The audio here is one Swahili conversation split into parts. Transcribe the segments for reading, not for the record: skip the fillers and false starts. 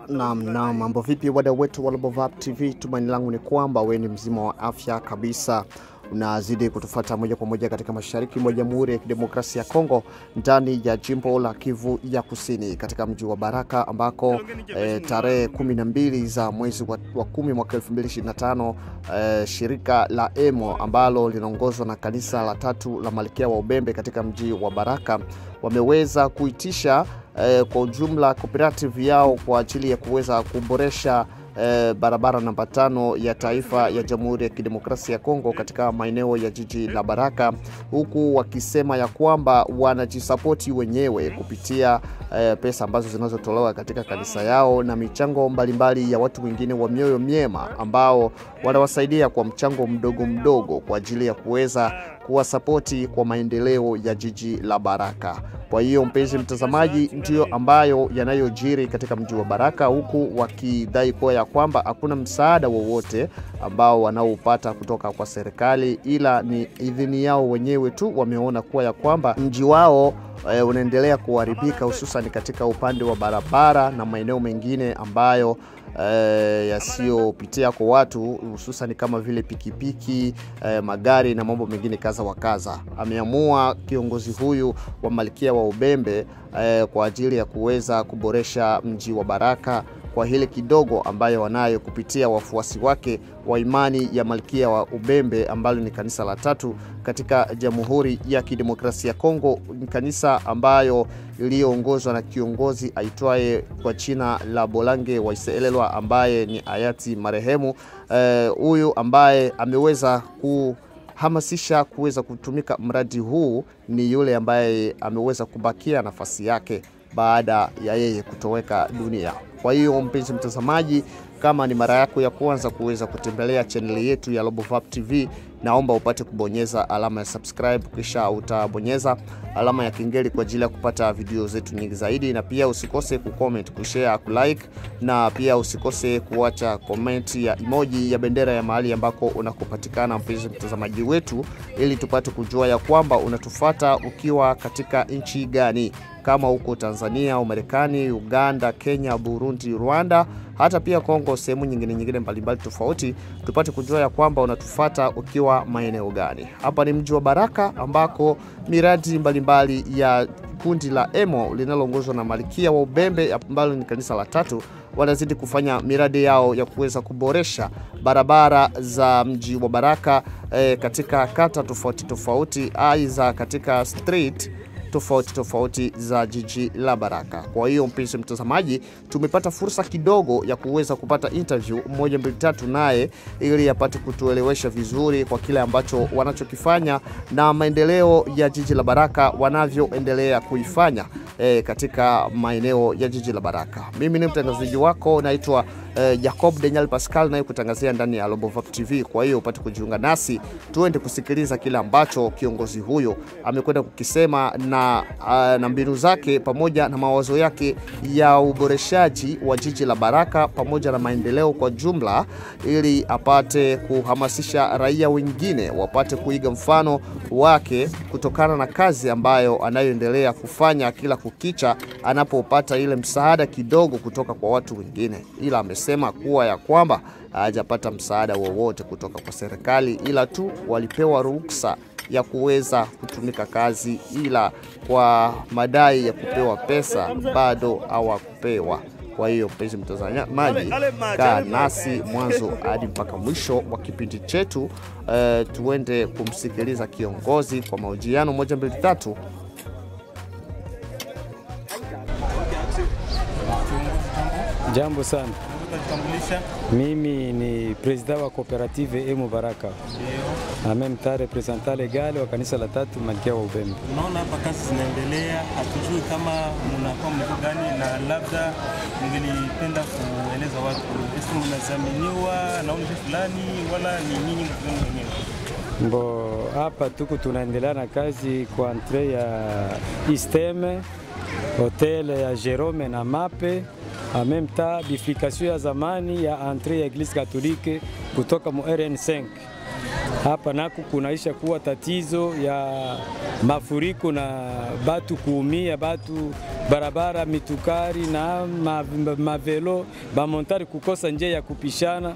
Na mambo vipi wadau wetu wa Global TV, tumaini langu ni kwamba wewe ni mzima wa afya kabisa. Unazidi kutufuata moja kwa moja katika mashariki mwa Jamhuri ya Kidemokrasia ya Kongo, ndani ya jimbo la Kivu ya Kusini, katika mji wa Baraka, ambako tarehe 12 za mwezi wa 10 mwaka 2025 shirika la EMO ambalo linaongozwa na kanisa la tatu la Malkia wa Ubembe katika mji wa Baraka wameweza kuitisha kwa ujumla cooperative yao kwa ajili ya kuweza kuboresha barabara namba 5 ya taifa ya Jamhuri ya Kidemokrasia ya Kongo katika maeneo ya jiji la Baraka, huku wakisema ya kwamba wanajisapoti wenyewe kupitia pesa ambazo zinazotolewa katika kanisa yao na michango mbalimbali ya watu wengine wa mioyo myema ambao wanawasaidia kwa mchango mdogo mdogo kwa ajili ya kuweza kuwasapoti kwa maendeleo ya jiji la Baraka. Kwa hiyo mpenzi mtazamaji, ndio ambayo yanayojiri katika mji wa Baraka, huku wakidai kwa kwamba hakuna msaada wowote ambao wanaopata kutoka kwa serikali, ila ni idhini yao wenyewe tu. Wameona kwa kwamba mji wao unaendelea kuharibika, hususan katika upande wa barabara na maeneo mengine ambayo yasiyopitia kwa watu, hususan kama vile pikipiki, magari na mambo mengine kaza wa kaza. Ameamua kiongozi huyu wa Malkia wa Ubembe kwa ajili ya kuweza kuboresha mji wa Baraka kwa hile kidogo ambayo wanayo kupitia wafuasi wake wa imani ya Malkia wa Ubembe, ambalo ni kanisa la tatu katika Jamhuri ya Kidemokrasia ya Kongo, kanisa ambayo iliyoongozwa na kiongozi aitwaye kwa jina la Bolange Waiselelwa, ambaye ni hayati marehemu. Huyu ambaye ameweza kuhamasisha kuweza kutumika mradi huu ni yule ambaye ameweza kubakia nafasi yake baada ya yeye kutoweka dunia. Kwa hiyo mpenzi mtazamaji, kama ni mara yako ya kwanza kuweza kutembelea channel yetu ya Global TV, naomba upate kubonyeza alama ya subscribe, kisha utabonyeza alama ya kengele kwa ajili ya kupata video zetu nyingi zaidi, na pia usikose kucomment, kushare, kulike, na pia usikose kuacha comment ya emoji ya bendera ya mahali ambako unakopatikana mpenzi mtazamaji wetu, ili tupate kujua ya kwamba unatufuata ukiwa katika nchi gani, kama uko Tanzania au Marekani, Uganda, Kenya, Burundi, Rwanda, hata pia Kongo, sehemu nyingine mbalimbali tofauti, tupate kujua ya kwamba unatufuata ukiwa maeneo gani. Hapa ni mji wa Baraka ambako miradi mbalimbali ya kundi la EMO linaloongozwa na Malkia wa Ubembe ambalo ni kanisa la tatu wanazidi kufanya miradi yao ya kuweza kuboresha barabara za mji wa Baraka katika kata tofauti, aidha katika street tofauti za jiji la Baraka. Kwa hiyo mpenzi mtazamaji, tumepata fursa kidogo ya kuweza kupata interview 1 2 3 naye, ili apate kutuelewesha vizuri kwa kile ambacho wanachokifanya na maendeleo ya jiji la Baraka wanavyoendelea kuifanya katika maeneo ya jiji la Baraka. Mimi ni mtangazaji wako, naitwa Jacob Daniel Pascal, na kutangazia ndani ya Global TV. Kwa hiyo upate kujiunga nasi, tuende kusikiliza kile ambacho kiongozi huyo amekwenda kukisema na mbinu zake pamoja na mawazo yake ya uboreshaji wa jiji la Baraka pamoja na maendeleo kwa jumla, ili apate kuhamasisha raia wengine wapate kuiga mfano wake kutokana na kazi ambayo anayoendelea kufanya kila kukicha anapopata ile msaada kidogo kutoka kwa watu wengine. Ila amesema kuwa ya kwamba hajapata msaada wowote kutoka kwa serikali, ila tu walipewa ruksa ya kuweza kutumika kazi, ila kwa madai ya kupewa pesa bado hawakupewa. Kwa hiyo mpenzi mtazamaji, kaa nasi mwanzo hadi mpaka mwisho wa kipindi chetu, tuende kumsikiliza kiongozi kwa mahojiano 1 2 3. Jambo sana. Mimi ni president wa cooperative EMO Baraka. Na mimi mta representant legal wa kanisa la tatu Malkia wa Ubembe. Unaona hapa kazi zinaendelea, hatujui kama mnakuwa mko gani, na labda ningelipenda kueleza watu esi mnazaminiwa na unje fulani wala ni nyinyi mwenyewe. Mbo hapa tuko tunaendelea na kazi kwa entrée ya Isteme, hotel ya Jerome na Mape, en même temps bifurcation ya zamani ya entrée ya Église catholique kutoka mu RN5. hapa nako kunaisha kuwa tatizo ya mafuriko na batu kuumia, batu barabara mitukari na mavelo bamontari kukosa njia ya kupishana.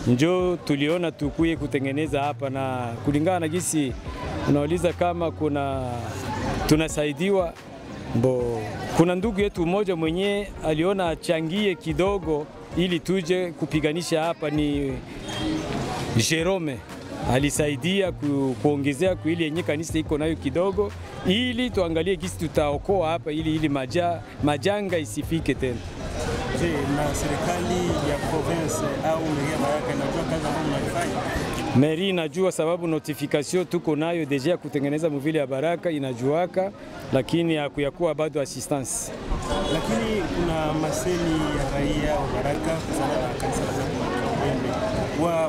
Njo tuliona tukuye kutengeneza hapa, na kulingana na gisi unauliza kama tunasaidiwa kuna ndugu yetu mmoja mwenye aliona achangie kidogo ili tuje kupiganisha hapa, ni Jerome alisaidia kuongezea ili yenye kanisa iko nayo kidogo, ili tuangalie gisi tutaokoa hapa ili majanga isifike tena. Je, na serikali ya province au meri ya Baraka inajua kazi ambayo mnaifanya? Meri inajua, sababu notification tuko nayo deja kutengeneza mvile ya Baraka inajuaka, lakini hakuyakuwa bado assistance. Lakini kuna maseni ya raia wa Baraka kusana na kanisa la Ubembe.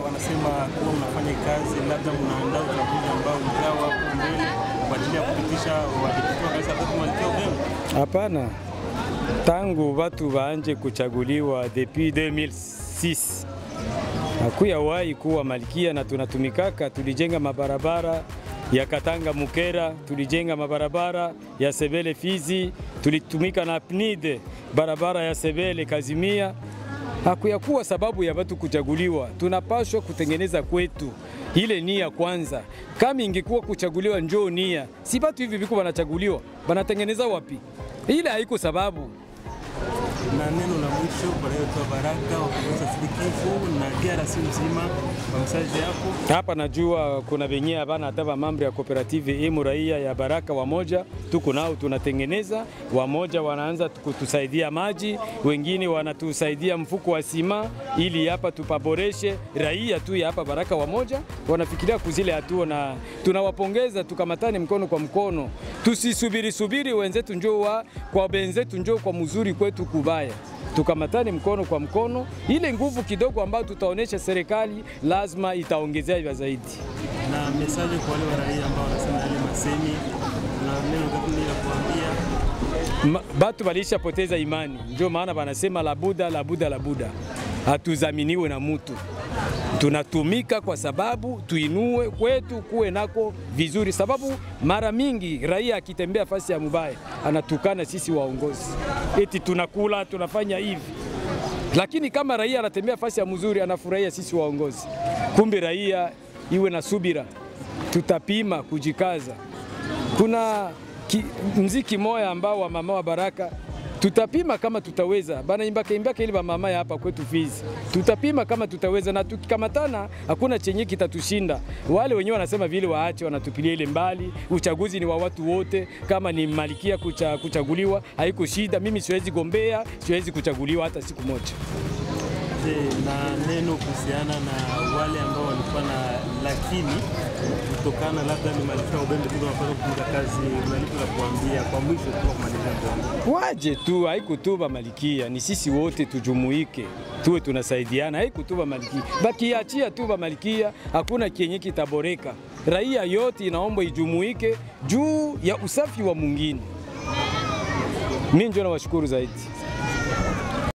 Wanasema kuwa mnafanya kazi, labda mnaandaa uchaguzi ambao mtawa hapo mbele kwa ajili ya kupitisha wadepute wa kanisa la Ubembe. Hapana. Tangu watu waanje kuchaguliwa depuis 2006 hakuya wahi kuwa malkia, na tunatumikaka. Tulijenga mabarabara ya Katanga Mukera, tulijenga mabarabara ya Sebele Fizi, tulitumika na PNID barabara ya Sebele Kazimia. Hakuya kuwa sababu ya watu kuchaguliwa. Tunapaswa kutengeneza kwetu ile nia kwanza. Kama ingekuwa kuchaguliwa njoo nia, si watu hivi biko wanachaguliwa, wanatengeneza wapi? Ile haiko sababu. Na neno la mwisho kwa leo tu Baraka wakiweza sidikifu na DRC mzima kwa message yako. Hapa najua kuna wenyewe hapana hata mambo ya cooperative emu raia ya Baraka wamoja tuko nao tunatengeneza, wamoja wanaanza kutusaidia maji, wengine wanatusaidia mfuko wa sima ili hapa tupaboreshe raia tu ya hapa Baraka wamoja wanafikiria kuzile hatua, na tunawapongeza, tukamatane mkono kwa mkono. Tusisubiri wenzetu njoo kwa benzetu njoo kwa mzuri kwetu kubaya. Tukamatane mkono kwa mkono, ile nguvu kidogo ambayo tutaonesha serikali lazima itaongezea zaidi. Na message kwa wale raia ambao wanasema ile masemi na neno gani la kuambia? Batu balisha poteza imani, ndio maana wanasema la Buda. Hatuzaminiwe na mtu. Tunatumika kwa sababu tuinue kwetu kuwe nako vizuri, sababu mara mingi raia akitembea fasi ya mubaya anatukana sisi waongozi, eti tunakula tunafanya hivi. Lakini kama raia anatembea fasi ya mzuri anafurahia sisi waongozi. Kumbe raia iwe na subira, tutapima kujikaza. Kuna mziki moya ambao wa mama wa Baraka tutapima kama tutaweza. Bana imbaka ili ba mama ya hapa kwetu Fizi. Tutapima kama tutaweza, na tukikamatana hakuna chenye kitatushinda. Wale wenyewe wanasema vile waache, wanatupilia ile mbali. Uchaguzi ni wa watu wote, kama ni malikia kuchaguliwa haiko shida. Mimi siwezi gombea, siwezi kuchaguliwa hata siku moja. Na neno kuhusiana na wale ambao walikuwa na lakini kutokana labda ni Malkia Ubembe tu wanapaswa kufunga kazi, unalipo la kuambia kwa mwisho tu kumalizia ndio waje tu, haikutuba Malkia, ni sisi wote tujumuike tuwe tunasaidiana, haikutuba Malkia, bakiachia tu ba Malkia hakuna kienye kitaboreka. Raia yote inaomba ijumuike juu ya usafi wa mwingine. Mimi ndio nawashukuru zaidi.